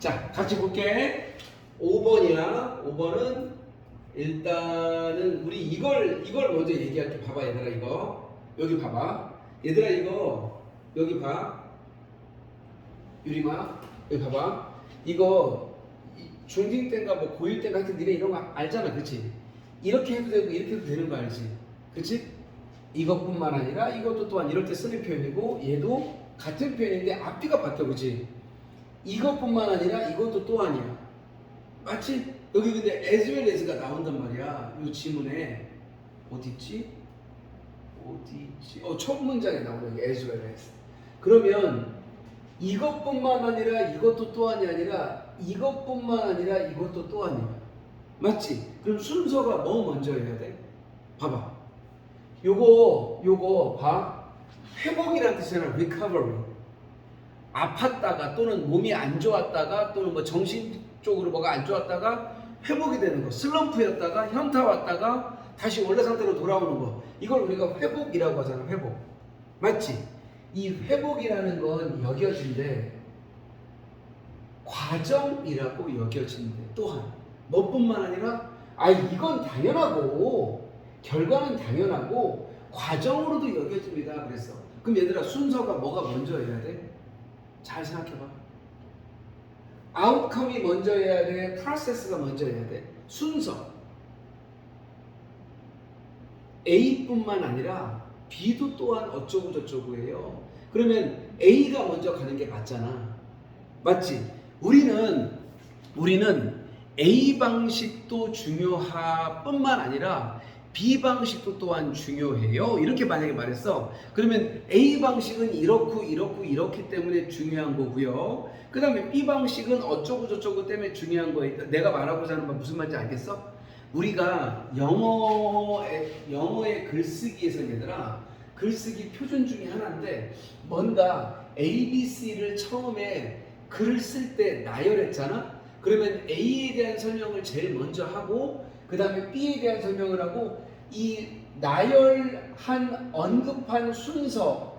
자, 같이 볼게. 5번이야. 5번은 일단은 우리 이걸 먼저 얘기할게. 봐봐 얘들아 이거. 여기 봐봐. 얘들아 이거 여기 봐. 유림아 여기 봐봐. 이거 중딩 때인가 뭐 고1 때인가 하여튼 니네 이런 거 알잖아. 그치? 이렇게 해도 되고 이렇게 해도 되는 거 알지? 그치? 이것뿐만 아니라 이것도 또한 이럴 때 쓰는 표현이고 얘도 같은 표현인데 앞뒤가 바뀌어. 그치? 이것뿐만 아니라 이것도 또한이야. 맞지? 여기 근데 as well as가 나온단 말이야. 이 지문에 어디 있지? 첫 문장에 나오는 게 as well as. 그러면 이것뿐만 아니라 이것도 또한이 아니라 이것뿐만 아니라 이것도 또한이야. 맞지? 그럼 순서가 뭐 먼저 해야 돼? 봐봐. 요거 봐. 회복이라는 뜻이잖아. recovery. 아팠다가 또는 몸이 안 좋았다가 또는 뭐 정신적으로 뭐가 안 좋았다가 회복이 되는 거. 슬럼프였다가 현타 왔다가 다시 원래 상태로 돌아오는 거. 이걸 우리가 회복이라고 하잖아. 회복. 맞지? 이 회복이라는 건 여겨진대. 과정이라고 여겨진대. 또한 뭐뿐만 아니라 이건 당연하고 결과는 당연하고 과정으로도 여겨집니다. 그랬어. 그럼 얘들아 순서가 뭐가 먼저 해야 돼? 잘 생각해봐. 아웃컴이 먼저 해야 돼? 프로세스가 먼저 해야 돼? 순서. A뿐만 아니라 B도 또한 어쩌고 저쩌고예요. 그러면 A가 먼저 가는 게 맞잖아. 맞지? 우리는 A 방식도 중요하뿐만 아니라 B 방식도 또한 중요해요. 이렇게 만약에 말했어. 그러면 A 방식은 이렇기 때문에 중요한 거고요. 그 다음에 B 방식은 어쩌고 저쩌고 때문에 중요한 거예요. 내가 말하고자 하는 건 무슨 말인지 알겠어? 우리가 영어의 글쓰기에서 얘들아 글쓰기 표준 중에 하나인데 뭔가 A, B, C를 처음에 글을 쓸 때 나열했잖아? 그러면 A에 대한 설명을 제일 먼저 하고 그 다음에 B에 대한 설명을 하고 이 나열한 언급한 순서대로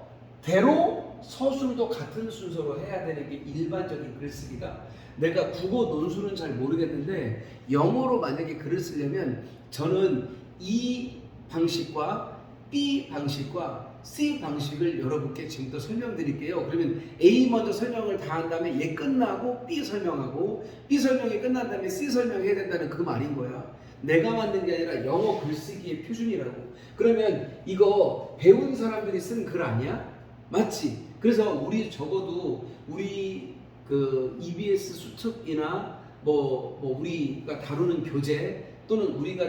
서술도 같은 순서로 해야 되는 게 일반적인 글쓰기다. 내가 국어 논술은 잘 모르겠는데 영어로 만약에 글을 쓰려면 저는 이 방식과 B 방식과 C 방식을 여러분께 지금부터 설명드릴게요. 그러면 A 먼저 설명을 다 한 다음에 얘 끝나고 B 설명하고 B 설명이 끝난 다음에 C 설명해야 된다는 그 말인 거야. 내가 만든 게 아니라 영어 글쓰기의 표준이라고. 그러면 이거 배운 사람들이 쓴 글 아니야? 맞지? 그래서 우리 적어도 우리 그 EBS 수특이나 뭐 우리가 다루는 교재 또는 우리가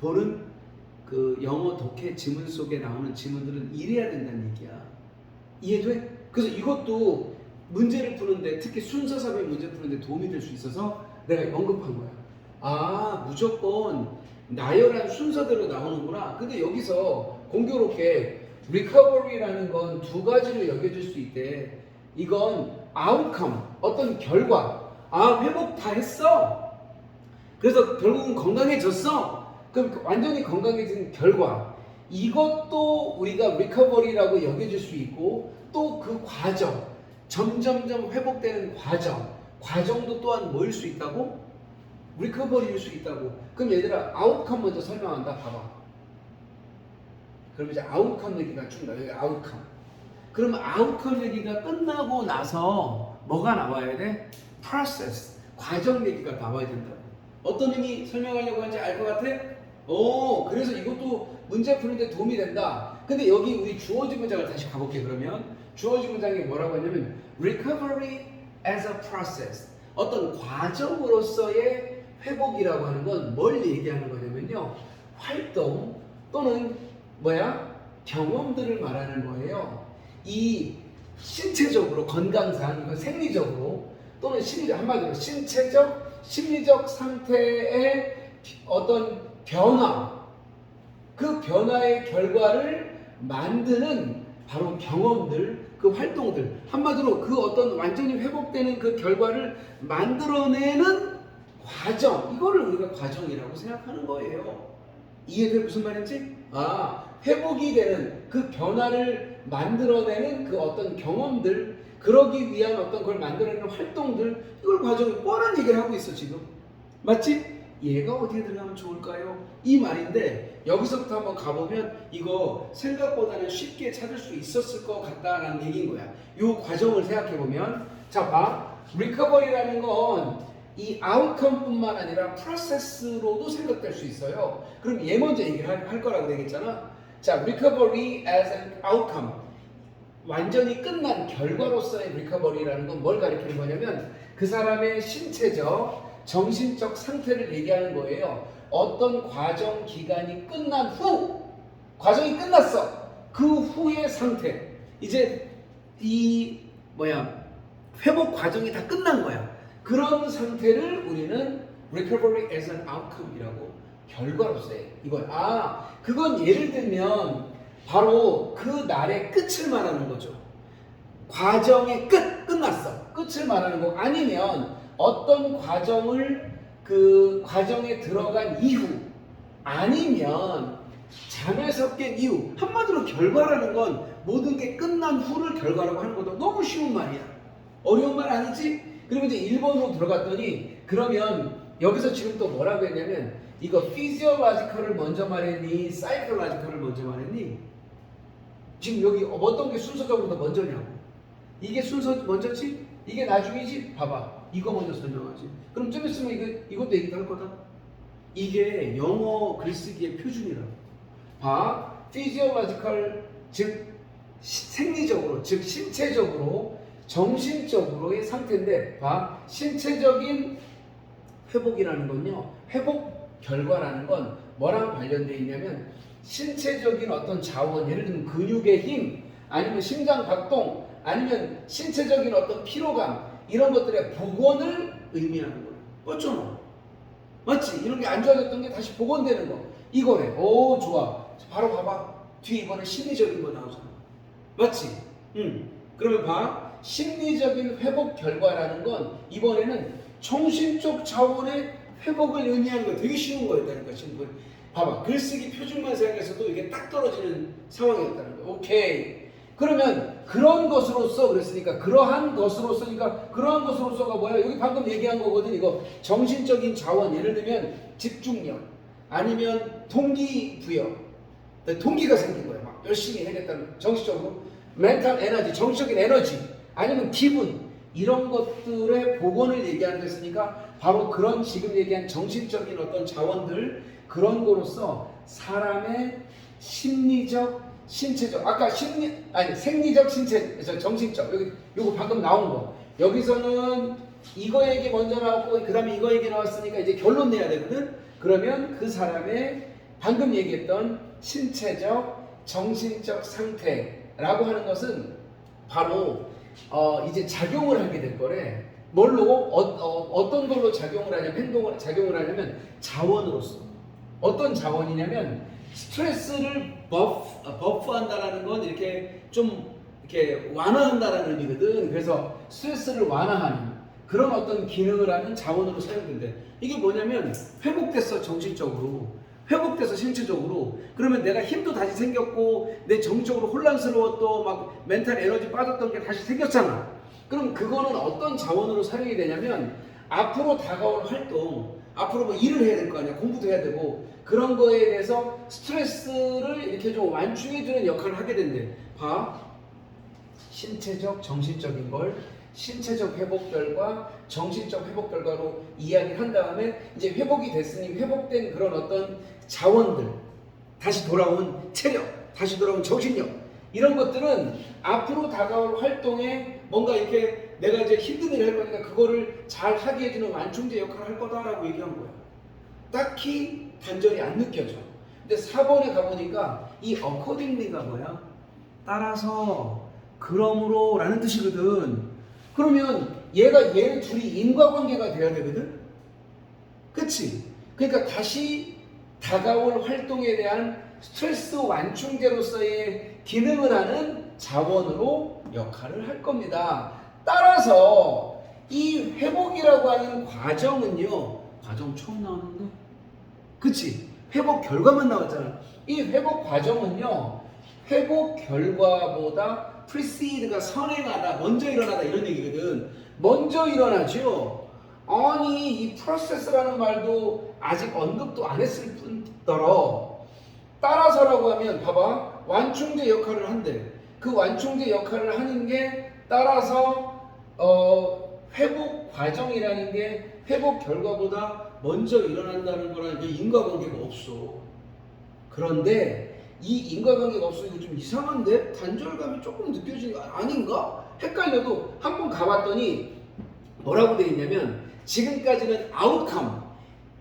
보는 그 영어 독해 지문 속에 나오는 지문들은 이래야 된다는 얘기야. 이해돼? 그래서 이것도 문제를 푸는데 특히 순서삽의 문제 푸는데 도움이 될 수 있어서 내가 언급한 거야. 무조건 나열한 순서대로 나오는구나. 근데 여기서 공교롭게 recovery라는 건 두 가지로 여겨질 수 있대. 이건 outcome, 어떤 결과. 회복 다 했어. 그래서 결국은 건강해졌어. 그럼 완전히 건강해진 결과. 이것도 우리가 recovery라고 여겨질 수 있고 또 그 과정, 점점점 회복되는 과정도 또한 뭐일 수 있다고? recovery일 수 있다고. 그럼 얘들아 outcome 먼저 설명한다. 봐봐. 그럼 이제 outcome 얘기가 쭉 나와요. outcome. 그러면 outcome 얘기가 끝나고 나서 뭐가 나와야 돼? process, 과정 얘기가 나와야 된다고. 어떤 의미 설명하려고 하는지 알 것 같아? 그래서 이것도 문제 푸는데 도움이 된다. 근데 여기 우리 주어진 문장을 다시 가볼게. 그러면 주어진 문장이 뭐라고 하냐면 recovery as a process, 어떤 과정으로서의 회복이라고 하는 건 뭘 얘기하는 거냐면요, 활동 또는 경험들을 말하는 거예요. 이 신체적으로 건강상, 이건 생리적으로 또는 한마디로 신체적, 심리적 상태의 어떤 변화, 그 변화의 결과를 만드는 바로 경험들, 그 활동들, 한마디로 그 어떤 완전히 회복되는 그 결과를 만들어내는 과정, 이거를 우리가 과정이라고 생각하는 거예요. 이해돼? 무슨 말인지? 회복이 되는 그 변화를 만들어내는 그 어떤 경험들, 그러기 위한 어떤 걸 만들어내는 활동들, 이걸 과정이 뻔한 얘기를 하고 있어 지금. 맞지? 얘가 어디에 들어가면 좋을까요? 이 말인데 여기서부터 한번 가보면 이거 생각보다는 쉽게 찾을 수 있었을 것 같다라는 얘기인 거야. 이 과정을 생각해보면 자 봐. 리커버리라는 건 이 아웃컴뿐만 아니라 프로세스로도 생각될 수 있어요. 그럼 얘 먼저 얘기를 할 거라고 되겠잖아. 자, recovery as an outcome. 완전히 끝난 결과로서의 리커버리라는 건 뭘 가리키는 거냐면 그 사람의 신체적, 정신적 상태를 얘기하는 거예요. 어떤 과정 기간이 끝난 후, 과정이 끝났어. 그 후의 상태. 이제 이 회복 과정이 다 끝난 거야. 그런 상태를 우리는 recovery as an outcome이라고 결과로서의 이거야. 그건 예를 들면 바로 그 날의 끝을 말하는 거죠. 과정의 끝났어. 끝을 말하는 거. 아니면 어떤 과정을 그 과정에 들어간 이후, 아니면 잠에서 깬 이후. 한마디로 결과라는 건 모든 게 끝난 후를 결과라고 하는 것도 너무 쉬운 말이야. 어려운 말 아니지? 그리고 이제 1번으로 들어갔더니 그러면 여기서 지금 또 뭐라고 했냐면 이거 physiological을 먼저 말했니? psychological을 먼저 말했니? 지금 여기 어떤 게 순서적으로 더 먼저냐고. 이게 순서 먼저지? 이게 나중이지? 봐봐. 이거 먼저 설명하지. 그럼 좀 있으면 이것도 얘기도 할 거다. 이게 영어 글쓰기의 표준이라고. 봐. physiological, 즉 생리적으로, 즉 신체적으로, 정신적으로의 상태인데 봐. 신체적인 회복이라는 건요. 회복 결과라는 건 뭐랑 관련되어 있냐면 신체적인 어떤 자원, 예를 들면 근육의 힘, 아니면 심장 박동, 아니면 신체적인 어떤 피로감, 이런 것들의 복원을 의미하는 거예요. 맞잖아. 맞지? 이런 게 안 좋아졌던 게 다시 복원되는 거. 이거래. 오, 좋아. 바로 봐봐. 뒤에 이번에 심리적인 거 나오잖아. 맞지? 그러면 봐. 심리적인 회복 결과라는 건 이번에는 정신적 자원의 회복을 의미하는 거. 되게 쉬운 거였다니까. 지금 봐봐. 글쓰기 표준만 생각해서도 이게 딱 떨어지는 상황이었다는 거야. 오케이. 그러면 그런 것으로서 그랬으니까 그러한 것으로서가 뭐야? 여기 방금 얘기한 거거든. 이거 정신적인 자원, 예를 들면 집중력, 아니면 동기부여, 동기가 생긴 거야. 막 열심히 해야겠다는 정신적으로 멘탈 에너지, 정신적인 에너지, 아니면 기분, 이런 것들의 복원을 얘기하는 거였으니까 바로 그런 지금 얘기한 정신적인 어떤 자원들, 그런 거로서 사람의 심리적, 신체적, 아까 생리적, 정신적, 여기 요거 방금 나온 거. 여기서는 이거 얘기 먼저 나왔고 그 다음에 이거 얘기 나왔으니까 이제 결론 내야 되거든. 그러면 그 사람의 방금 얘기했던 신체적, 정신적 상태라고 하는 것은 바로 이제 작용을 하게 될 거래. 뭘로? 어떤 걸로 작용을 하냐면, 작용을 하냐면 자원으로서. 어떤 자원이냐면 스트레스를 버프한다라는 건 이렇게 좀 이렇게 완화한다라는 의미거든. 그래서 스트레스를 완화하는 그런 어떤 기능을 하는 자원으로 사용된대. 이게 뭐냐면 회복됐어, 정신적으로. 회복돼서 신체적으로. 그러면 내가 힘도 다시 생겼고 내 정적으로 혼란스러웠던 막 멘탈 에너지 빠졌던 게 다시 생겼잖아. 그럼 그거는 어떤 자원으로 사용이 되냐면 앞으로 다가올 활동, 앞으로 뭐 일을 해야 될 거 아니야. 공부도 해야 되고 그런 거에 대해서 스트레스를 이렇게 좀 완충해주는 역할을 하게 된대. 봐. 신체적, 정신적인 걸 신체적 회복 결과, 정신적 회복 결과로 이야기를 한 다음에 이제 회복이 됐으니 회복된 그런 어떤 자원들, 다시 돌아온 체력, 다시 돌아온 정신력, 이런 것들은 앞으로 다가올 활동에 뭔가 이렇게 내가 이제 힘든 일을 할 거니까 그거를 잘 하게 해주는 완충제 역할을 할 거다라고 얘기한 거야. 딱히 단절이 안 느껴져. 근데 4번에 가보니까 이 accordingly가 뭐야? 따라서, 그러므로 라는 뜻이거든. 그러면 얘는 둘이 인과관계가 돼야 되거든? 그치? 그러니까 다시 다가올 활동에 대한 스트레스 완충제로서의 기능을 하는 자원으로 역할을 할 겁니다. 따라서 이 회복이라고 하는 과정은요, 과정 처음 나왔는데? 그치? 회복 결과만 나왔잖아. 이 회복 과정은요, 회복 결과보다 precede가 선행하다, 먼저 일어나다 이런 얘기거든. 먼저 일어나죠. 아니 이 process라는 말도 아직 언급도 안 했을 뿐더러 따라서라고 하면 봐봐 완충제 역할을 한대. 그 완충제 역할을 하는 게 따라서 회복 과정이라는 게 회복 결과보다 먼저 일어난다는 거랑 인과관계가 없어. 그런데 이 인과관계가 없으니까 좀 이상한데? 단절감이 조금 느껴지는 거 아닌가? 헷갈려도 한번 가봤더니 뭐라고 돼 있냐면 지금까지는 아웃컴,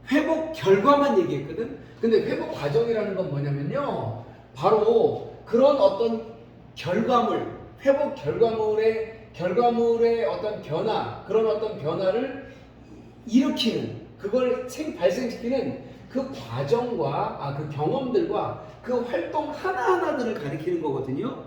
회복 결과만 얘기했거든? 근데 회복 과정이라는 건 뭐냐면요. 바로 그런 어떤 결과물, 회복 결과물의 어떤 변화, 그런 어떤 변화를 일으키는, 그걸 발생시키는 그 과정과, 그 경험들과 그 활동 하나하나들을 가리키는 거거든요.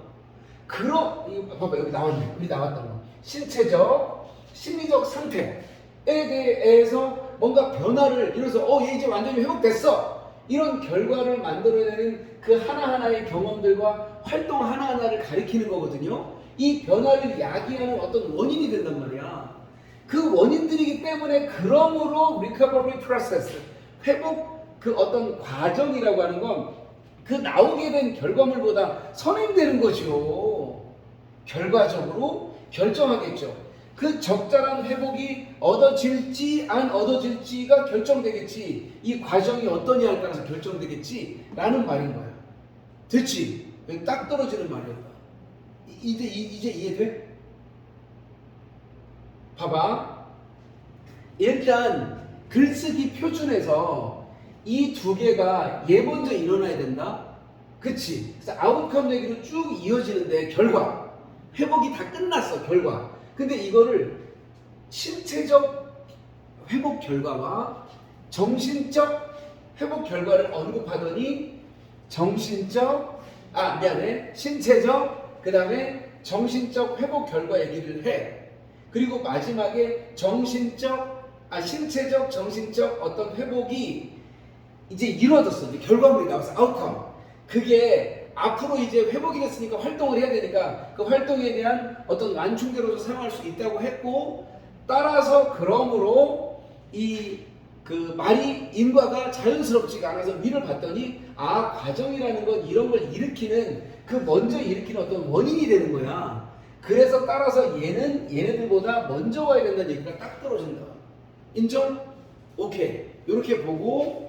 이거 봐봐, 여기 나왔네. 여기 나왔던 거. 신체적, 심리적 상태에 대해서 뭔가 변화를 이뤄서, 얘 이제 완전히 회복됐어. 이런 결과를 만들어내는 그 하나하나의 경험들과 활동 하나하나를 가리키는 거거든요. 이 변화를 야기하는 어떤 원인이 된단 말이야. 그 원인들이기 때문에 그러므로 recovery process, 회복 그 어떤 과정이라고 하는 건 그 나오게 된 결과물보다 선행되는 거죠. 결과적으로 결정하겠죠. 그 적절한 회복이 얻어질지 안 얻어질지가 결정되겠지. 이 과정이 어떠냐에 따라서 결정되겠지라는 말인 거야. 됐지? 딱 떨어지는 말이었다. 이제 이해돼? 봐봐. 일단 글쓰기 표준에서 이 두 개가 얘 먼저 일어나야 된다. 그치? 그래서 아웃컴 얘기로 쭉 이어지는데 결과. 회복이 다 끝났어. 결과. 근데 이거를 신체적 회복 결과와 정신적 회복 결과를 언급하더니 신체적 그 다음에 정신적 회복 결과 얘기를 해. 그리고 마지막에 신체적 정신적 어떤 회복이 이제 이루어졌어. 이제 결과물이 나왔어. 아웃컴. 그게 앞으로 이제 회복이 됐으니까 활동을 해야 되니까 그 활동에 대한 어떤 완충제로서 사용할 수 있다고 했고, 따라서 그러므로 그 말이 인과가 자연스럽지가 않아서 위를 봤더니 과정이라는 건 이런 걸 일으키는 먼저 일으키는 어떤 원인이 되는 거야. 그래서 따라서 얘네들보다 먼저 와야 된다는 얘기가 딱 떨어진다. 인정? 오케이. 이렇게 보고